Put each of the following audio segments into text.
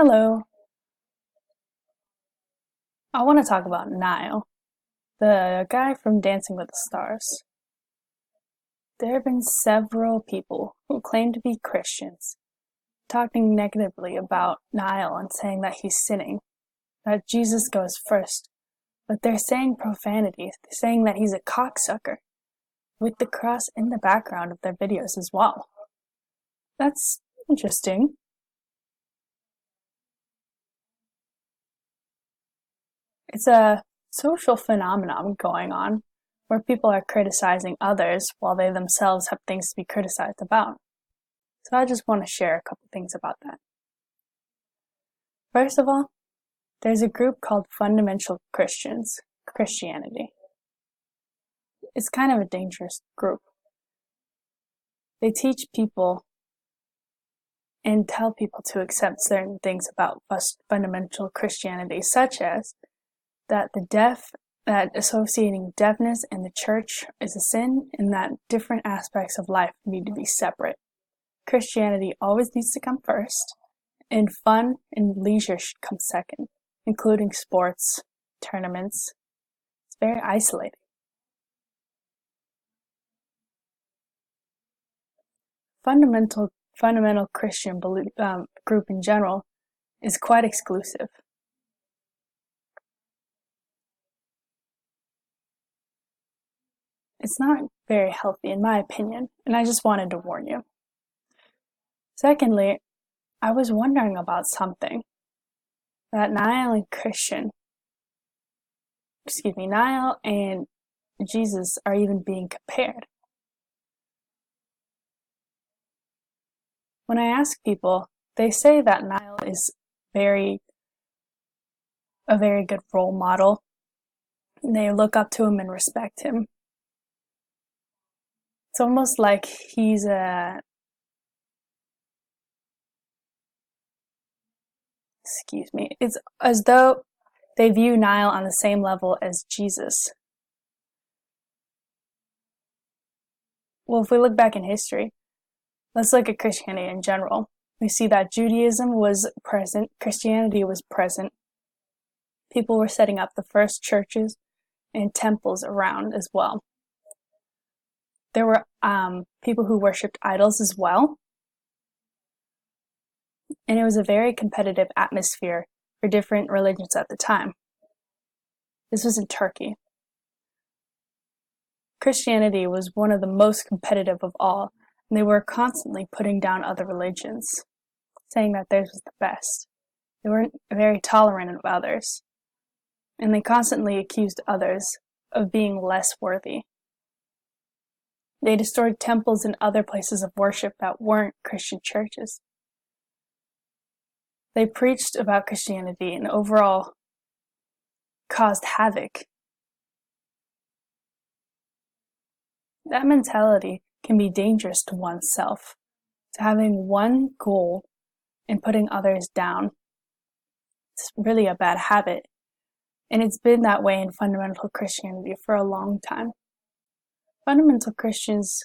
Hello. I want to talk about Nyle, the guy from Dancing with the Stars. There have been several people who claim to be Christians talking negatively about Nyle and saying that he's sinning, that Jesus goes first, but they're saying profanity. They're saying that he's a cocksucker, with the cross in the background of their videos as well. That's interesting. It's a social phenomenon going on where people are criticizing others while they themselves have things to be criticized about. So I just want to share a couple things about that. First of all, there's a group called Fundamental Christianity. It's kind of a dangerous group. They teach people and tell people to accept certain things about fundamental Christianity, such as that that associating deafness and the church is a sin, and that different aspects of life need to be separate. Christianity always needs to come first, and fun and leisure should come second, including sports, tournaments. It's very isolating. Fundamental Christian group in general is quite exclusive. It's not very healthy, in my opinion, and I just wanted to warn you. Secondly, I was wondering about something that Nyle and Jesus are even being compared. When I ask people, they say that Nyle is a very good role model. They look up to him and respect him. It's almost like he's it's as though they view Nyle on the same level as Jesus. Well, if we look back in history, let's look at Christianity in general. We see that Judaism was present, Christianity was present. People were setting up the first churches and temples around as well. There were people who worshipped idols as well. And it was a very competitive atmosphere for different religions at the time. This was in Turkey. Christianity was one of the most competitive of all, and they were constantly putting down other religions, saying that theirs was the best. They weren't very tolerant of others, and they constantly accused others of being less worthy. They destroyed temples and other places of worship that weren't Christian churches. They preached about Christianity and overall caused havoc. That mentality can be dangerous to oneself, to having one goal and putting others down. It's really a bad habit, and it's been that way in fundamental Christianity for a long time. Fundamental Christians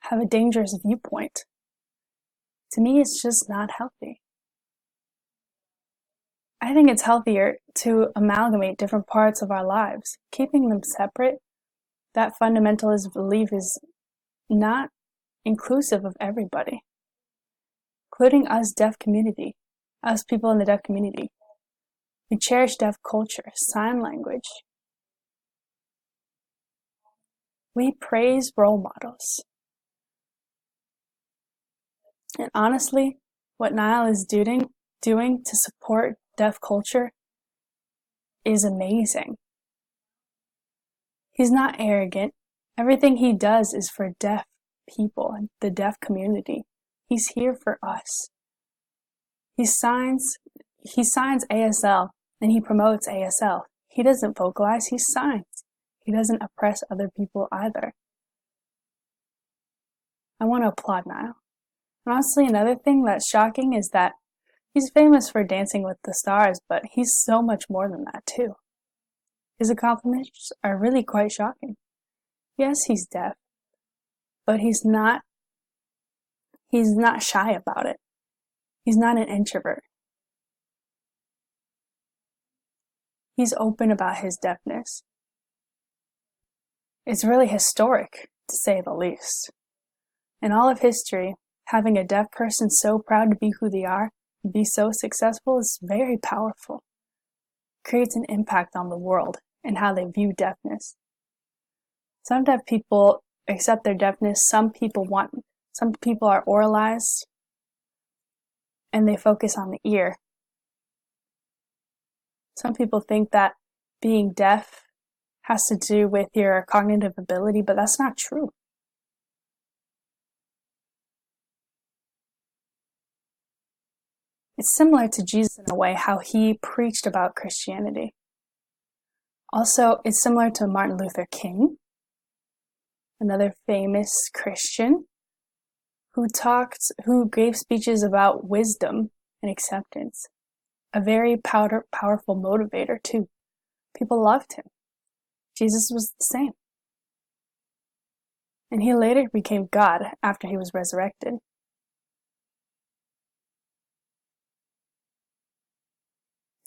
have a dangerous viewpoint. To me, it's just not healthy. I think it's healthier to amalgamate different parts of our lives. Keeping them separate, that fundamentalist belief is not inclusive of everybody, including us deaf community, us people in the deaf community. We cherish deaf culture, sign language. We praise role models. And honestly, what Nyle is doing to support deaf culture is amazing. He's not arrogant. Everything he does is for deaf people and the deaf community. He's here for us. He signs ASL and he promotes ASL. He doesn't vocalize, he signs. He doesn't oppress other people either. I want to applaud Nyle. Honestly, another thing that's shocking is that he's famous for Dancing with the Stars, but he's so much more than that too. His accomplishments are really quite shocking. Yes, he's deaf, but he's not shy about it. He's not an introvert. He's open about his deafness. It's really historic, to say the least. In all of history, having a deaf person so proud to be who they are and be so successful is very powerful. It creates an impact on the world and how they view deafness. Some deaf people accept their deafness. Some people are oralized and they focus on the ear. Some people think that being deaf has to do with your cognitive ability, but that's not true. It's similar to Jesus in a way, how he preached about Christianity. Also, it's similar to Martin Luther King, another famous Christian who gave speeches about wisdom and acceptance. A very powerful motivator too. People loved him. Jesus was the same. And he later became God after he was resurrected.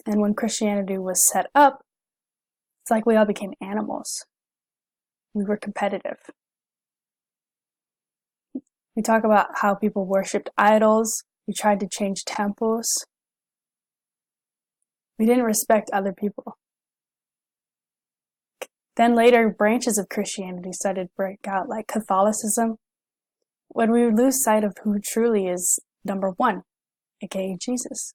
And when Christianity was set up, it's like we all became animals. We were competitive. We talk about how people worshipped idols. We tried to change temples. We didn't respect other people. Then later, branches of Christianity started to break out, like Catholicism, when we lose sight of who truly is number one, aka Jesus.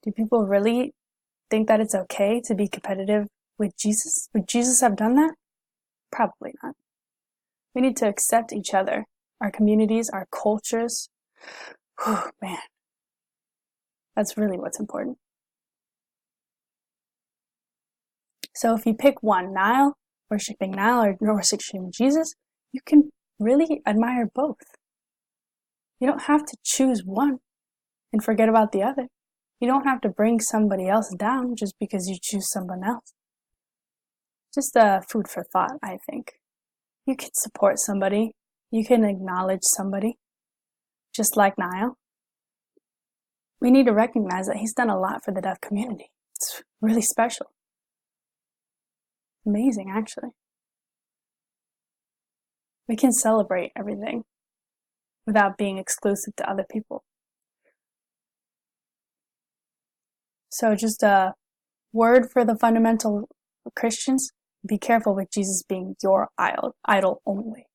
Do people really think that it's okay to be competitive with Jesus? Would Jesus have done that? Probably not. We need to accept each other, our communities, our cultures. Whew, man, that's really what's important. So if you pick one, worshiping Nyle or worshiping Jesus, you can really admire both. You don't have to choose one and forget about the other. You don't have to bring somebody else down just because you choose someone else. Just food for thought, I think. You can support somebody. You can acknowledge somebody, just like Nyle. We need to recognize that he's done a lot for the deaf community. It's really special. Amazing, actually. We can celebrate everything without being exclusive to other people. So just a word for the fundamental Christians: be careful with Jesus being your idol only.